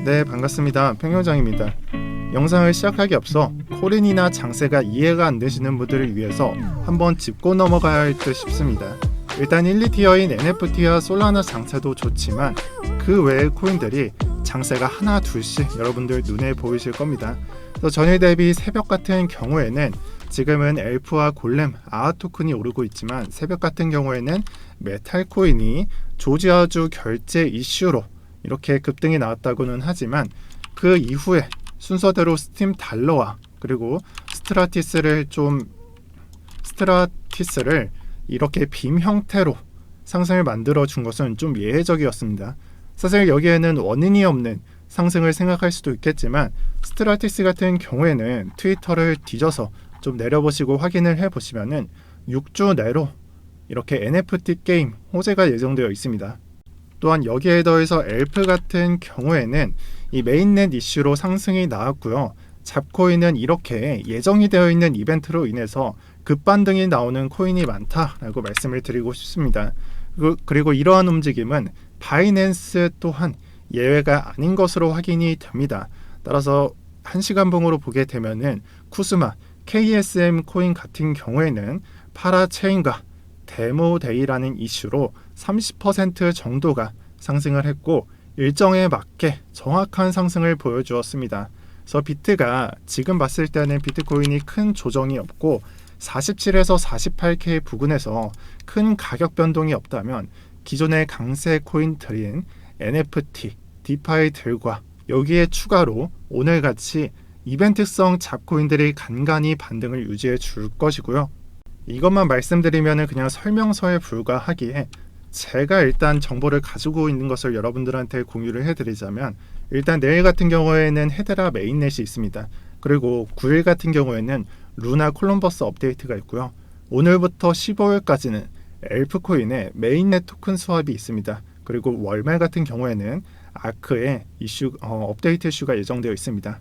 네, 반갑습니다. 평형장입니다. 영상을 시작하기 앞서 코린이나 장세가 이해가 안 되시는 분들을 위해서 한번 짚고 넘어가야 할 듯 싶습니다. 일단 1, 2티어인 NFT와 솔라나 장세도 좋지만 그 외의 코인들이 장세가 하나 둘씩 여러분들 눈에 보이실 겁니다. 그래서 전일 대비 새벽 같은 경우에는 지금은 엘프와 골렘, 아아 토큰이 오르고 있지만 새벽 같은 경우에는 메탈 코인이 조지아주 결제 이슈로 이렇게 급등이 나왔다고는 하지만 그 이후에 순서대로 스팀 달러와 그리고 스트라티스를 이렇게 빔 형태로 상승을 만들어 준 것은 좀 예외적이었습니다. 사실 여기에는 원인이 없는 상승을 생각할 수도 있겠지만 스트라티스 같은 경우에는 트위터를 뒤져서 좀 내려보시고 확인을 해보시면은 6주 내로 이렇게 NFT 게임 호재가 예정되어 있습니다. 또한 여기에 더해서 엘프 같은 경우에는 이 메인넷 이슈로 상승이 나왔고요. 잡코인은 이렇게 예정이 되어 있는 이벤트로 인해서 급반등이 나오는 코인이 많다라고 말씀을 드리고 싶습니다. 그리고 이러한 움직임은 바이낸스 또한 예외가 아닌 것으로 확인이 됩니다. 따라서 1시간봉으로 보게 되면은 쿠스마, KSM 코인 같은 경우에는 파라체인과 데모데이라는 이슈로 30% 정도가 상승을 했고 일정에 맞게 정확한 상승을 보여주었습니다. 그래서 비트가 지금 봤을 때는 비트코인이 큰 조정이 없고 47에서 48K 부근에서 큰 가격 변동이 없다면 기존의 강세 코인들인 NFT, 디파이들과 여기에 추가로 오늘같이 이벤트성 잡코인들이 간간히 반등을 유지해 줄 것이고요. 이것만 말씀드리면 그냥 설명서에 불과하기에 제가 일단 정보를 가지고 있는 것을 여러분들한테 공유를 해드리자면 일단 내일 같은 경우에는 헤드라 메인넷이 있습니다. 그리고 9일 같은 경우에는 루나 콜럼버스 업데이트가 있고요. 오늘부터 15일까지는 엘프코인의 메인넷 토큰 수합이 있습니다. 그리고 월말 같은 경우에는 아크의 업데이트 이슈가 예정되어 있습니다.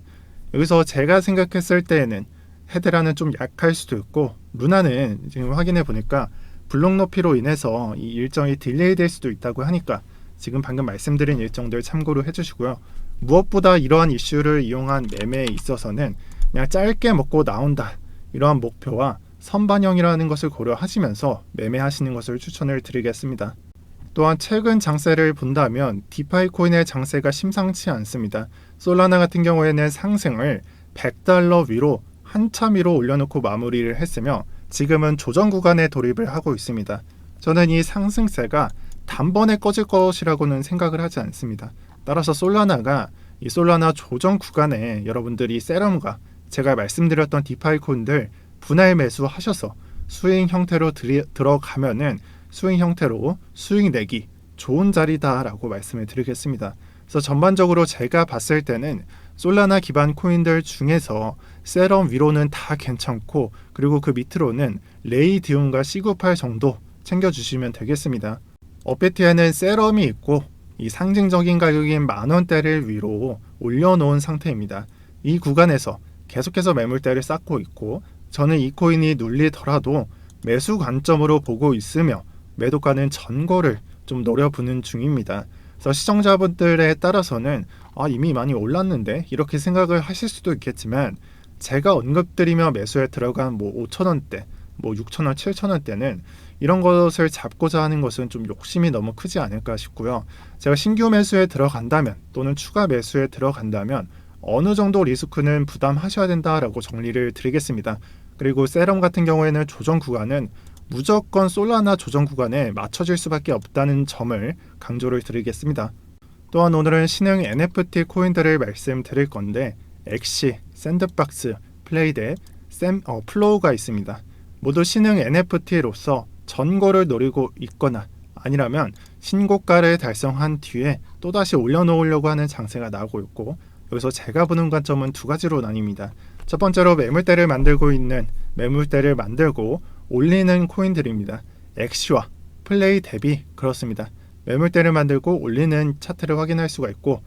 여기서 제가 생각했을 때에는 헤드라는 좀 약할 수도 있고 루나는 지금 확인해 보니까 블록 높이로 인해서 이 일정이 딜레이 될 수도 있다고 하니까 지금 방금 말씀드린 일정들 참고로 해주시고요. 무엇보다 이러한 이슈를 이용한 매매에 있어서는 그냥 짧게 먹고 나온다 이러한 목표와 선반영이라는 것을 고려하시면서 매매하시는 것을 추천을 드리겠습니다. 또한 최근 장세를 본다면 디파이 코인의 장세가 심상치 않습니다. 솔라나 같은 경우에는 상승을 $100 위로 한참 위로 올려놓고 마무리를 했으며 지금은 조정 구간에 돌입을 하고 있습니다. 저는 이 상승세가 단번에 꺼질 것이라고는 생각을 하지 않습니다. 따라서 솔라나가 이 솔라나 조정 구간에 여러분들이 세럼과 제가 말씀드렸던 디파이 코인들 분할 매수하셔서 스윙 형태로 들어가면은 스윙 형태로 수익 내기 좋은 자리다라고 말씀을 드리겠습니다. 그래서 전반적으로 제가 봤을 때는 솔라나 기반 코인들 중에서 세럼 위로는 다 괜찮고 그리고 그 밑으로는 레이디움과 C98 정도 챙겨주시면 되겠습니다. 업비트에는 세럼이 있고 이 상징적인 가격인 $10,000대를 위로 올려놓은 상태입니다. 이 구간에서 계속해서 매물대를 쌓고 있고 저는 이 코인이 눌리더라도 매수 관점으로 보고 있으며 매도가는 전고를 좀 노려보는 중입니다. 그래서 시청자분들에 따라서는 이미 많이 올랐는데 이렇게 생각을 하실 수도 있겠지만 제가 언급드리며 매수에 들어간 5,000원대, 6,000원, 7,000원대는 이런 것을 잡고자 하는 것은 좀 욕심이 너무 크지 않을까 싶고요. 제가 신규 매수에 들어간다면 또는 추가 매수에 들어간다면 어느 정도 리스크는 부담하셔야 된다라고 정리를 드리겠습니다. 그리고 세럼 같은 경우에는 조정 구간은 무조건 솔라나 조정 구간에 맞춰질 수밖에 없다는 점을 강조를 드리겠습니다. 또한 오늘은 신흥 NFT 코인들을 말씀드릴 건데 엑시, 샌드박스, 플레이뎁, 플로우가 있습니다. 모두 신흥 NFT로서 전고를 노리고 있거나 아니라면 신고가를 달성한 뒤에 또다시 올려놓으려고 하는 장세가 나오고 있고 여기서 제가 보는 관점은 두 가지로 나뉩니다. 첫 번째로 매물대를 만들고 올리는 코인들입니다. 엑시와 플레이뎁이 그렇습니다. 매물대를 만들고 올리는 차트를 확인할 수가 있고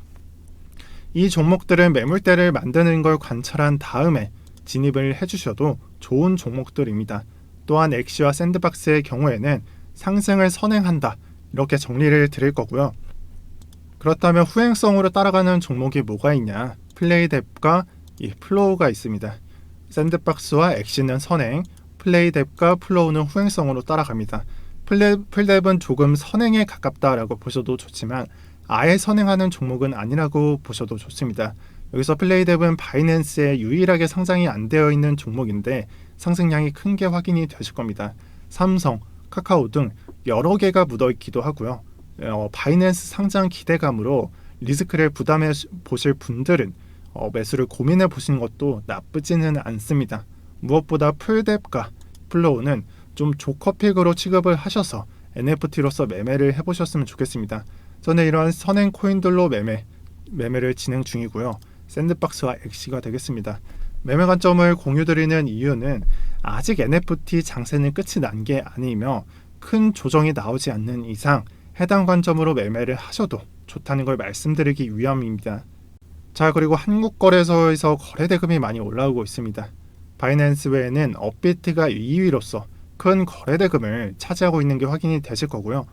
이 종목들은 매물대를 만드는 걸 관찰한 다음에 진입을 해주셔도 좋은 종목들입니다. 또한 엑시와 샌드박스의 경우에는 상승을 선행한다 이렇게 정리를 드릴 거고요. 그렇다면 후행성으로 따라가는 종목이 뭐가 있냐? 플레이뎁과 이 플로우가 있습니다. 샌드박스와 엑시는 선행, 플레이뎁과 플로우는 후행성으로 따라갑니다. 플뎁은 조금 선행에 가깝다라고 보셔도 좋지만 아예 선행하는 종목은 아니라고 보셔도 좋습니다. 여기서 플레이뎁은 바이낸스에 유일하게 상장이 안 되어 있는 종목인데 상승량이 큰 게 확인이 되실 겁니다. 삼성, 카카오 등 여러 개가 묻어 있기도 하고요. 바이낸스 상장 기대감으로 리스크를 부담해 보실 분들은 매수를 고민해 보시는 것도 나쁘지는 않습니다. 무엇보다 플뎁과 플로우는 좀 조커픽으로 취급을 하셔서 NFT로서 매매를 해보셨으면 좋겠습니다. 저는 이러한 선행 코인들로 매매를 진행 중이고요. 샌드박스와 엑시가 되겠습니다. 매매 관점을 공유드리는 이유는 아직 NFT 장세는 끝이 난 게 아니며 큰 조정이 나오지 않는 이상 해당 관점으로 매매를 하셔도 좋다는 걸 말씀드리기 위함입니다. 자, 그리고 한국거래소에서 거래대금이 많이 올라오고 있습니다. 바이낸스 외에는 업비트가 2위로서 큰 거래대금을 차지하고 있는 게 확인이 되실 거고요.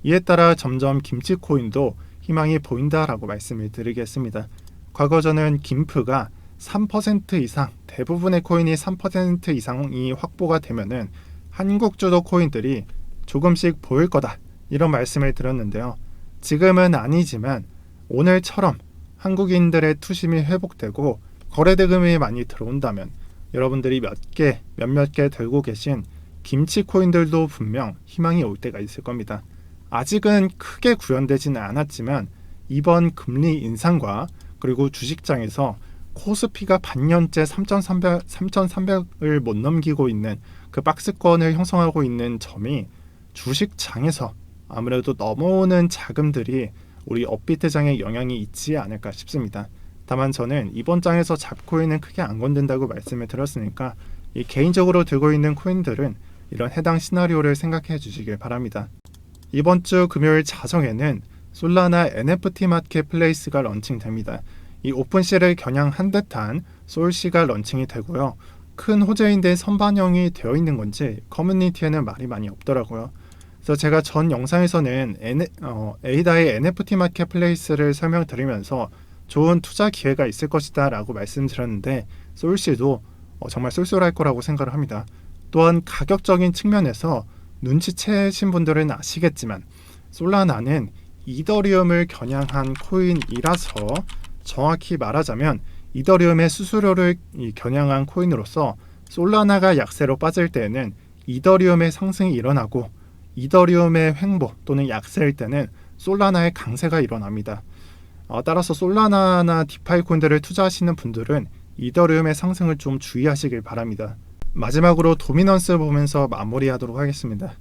이에 따라 점점 김치코인도 희망이 보인다라고 말씀을 드리겠습니다. 과거 저는 김프가 3% 이상, 대부분의 코인이 3% 이상이 확보가 되면은 한국 주도 코인들이 조금씩 보일 거다, 이런 말씀을 드렸는데요. 지금은 아니지만 오늘처럼 한국인들의 투심이 회복되고 거래대금이 많이 들어온다면 여러분들이 몇몇 개 들고 계신 김치 코인들도 분명 희망이 올 때가 있을 겁니다. 아직은 크게 구현되지는 않았지만 이번 금리 인상과 그리고 주식장에서 코스피가 반년째 3,300을 못 넘기고 있는 그 박스권을 형성하고 있는 점이 주식장에서 아무래도 넘어오는 자금들이 우리 업비트장에 영향이 있지 않을까 싶습니다. 다만 저는 이번 장에서 잡코인은 크게 안 건든다고 말씀을 드렸으니까 이 개인적으로 들고 있는 코인들은 이런 해당 시나리오를 생각해 주시길 바랍니다. 이번 주 금요일 자정에는 솔라나 NFT 마켓플레이스가 런칭됩니다. 이 오픈시를 겨냥한 듯한 솔시가 런칭이 되고요. 큰 호재인데 선반영이 되어 있는 건지 커뮤니티에는 말이 많이 없더라고요. 그래서 제가 전 영상에서는 에이다의 NFT 마켓플레이스를 설명드리면서 좋은 투자 기회가 있을 것이다 라고 말씀드렸는데 솔시도 정말 쏠쏠할 거라고 생각을 합니다. 또한 가격적인 측면에서 눈치채신 분들은 아시겠지만 솔라나는 이더리움을 겨냥한 코인이라서 정확히 말하자면 이더리움의 수수료를 겨냥한 코인으로서 솔라나가 약세로 빠질 때에는 이더리움의 상승이 일어나고 이더리움의 횡보 또는 약세일 때는 솔라나의 강세가 일어납니다. 따라서 솔라나나 디파이 코인들을 투자하시는 분들은 이더리움의 상승을 좀 주의하시길 바랍니다. 마지막으로 도미넌스 보면서 마무리하도록 하겠습니다.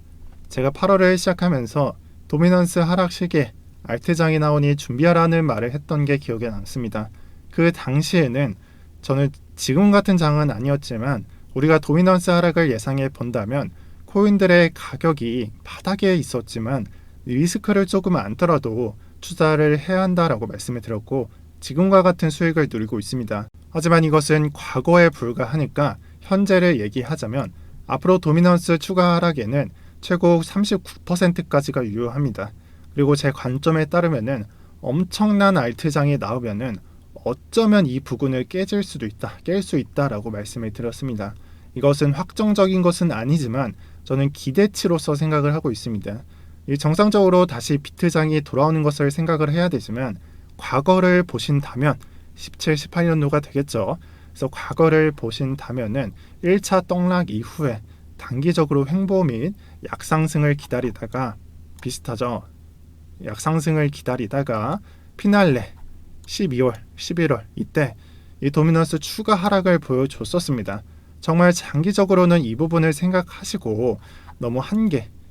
제가 8월을 시작하면서 도미넌스 하락 시기에 알트장이 나오니 준비하라는 말을 했던 게 기억에 남습니다. 그 당시에는 저는 지금 같은 장은 아니었지만 우리가 도미넌스 하락을 예상해 본다면 코인들의 가격이 바닥에 있었지만 리스크를 조금 안더라도 투자를 해야 한다라고 말씀을 드렸고 지금과 같은 수익을 누리고 있습니다. 하지만 이것은 과거에 불과하니까 현재를 얘기하자면 앞으로 도미넌스 추가 하락에는 최고 39%까지가 유효합니다. 그리고 제 관점에 따르면은 엄청난 알트장이 나오면은 어쩌면 이 부근을 깰 수 있다라고 말씀을 드렸습니다. 이것은 확정적인 것은 아니지만 저는 기대치로서 생각을 하고 있습니다. 정상적으로 다시 비트장이 돌아오는 것을 생각을 해야 되지만 과거를 보신다면 17, 18년도가 되겠죠. 그래서 과거를 보신다면은 1차 떡락 이후에 단기적으로 횡보 및 약상승을 기다리다가 비슷하죠. 약상승을 기다리다가 피날레 12월, 11월 이때 이 도미넌스 추가 하락을 보여줬었습니다. 정말 장기적으로는 이 부분을 생각하시고 너무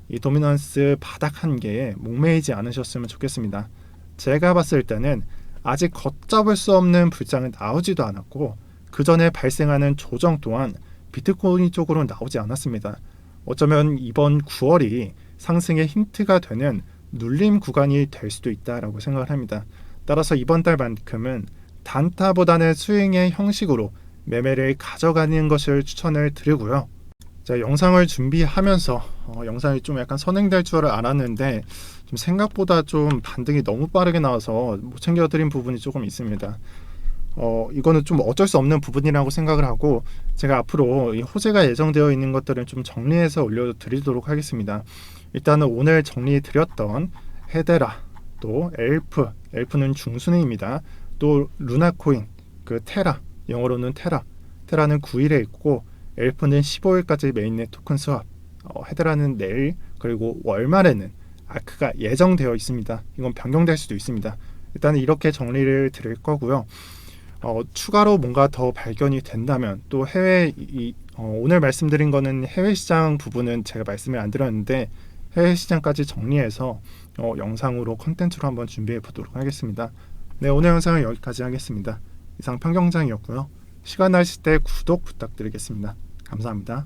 이 도미넌스 바닥 한계에 목매이지 않으셨으면 좋겠습니다. 제가 봤을 때는 아직 걷잡을 수 없는 불장은 나오지도 않았고 그 전에 발생하는 조정 또한 비트코인 쪽으로 나오지 않았습니다. 어쩌면 이번 9월이 상승의 힌트가 되는 눌림 구간이 될 수도 있다라고 생각을 합니다. 따라서 이번 달만큼은 단타보다는 스윙의 형식으로 매매를 가져가는 것을 추천을 드리고요. 자, 영상을 준비하면서 영상이 좀 약간 선행될 줄 알았는데 좀 생각보다 좀 반등이 너무 빠르게 나와서 못 챙겨드린 부분이 조금 있습니다. 이거는 좀 어쩔 수 없는 부분이라고 생각을 하고 제가 앞으로 이 호재가 예정되어 있는 것들은 좀 정리해서 올려드리도록 하겠습니다. 일단은 오늘 정리해드렸던 헤데라, 또 엘프는 중순위입니다. 또 루나코인, 그 테라, 영어로는 테라는 9일에 있고 엘프는 15일까지 메인넷 토큰 수합, 헤데라는 내일, 그리고 월말에는 아크가 예정되어 있습니다. 이건 변경될 수도 있습니다. 일단 이렇게 정리를 드릴 거고요. 추가로 뭔가 더 발견이 된다면 또 오늘 말씀드린 거는 해외 시장 부분은 제가 말씀을 안 드렸는데 해외 시장까지 정리해서 영상으로 컨텐츠로 한번 준비해 보도록 하겠습니다. 네, 오늘 영상은 여기까지 하겠습니다. 이상 평경장이었고요. 시간 나실 때 구독 부탁드리겠습니다. 감사합니다.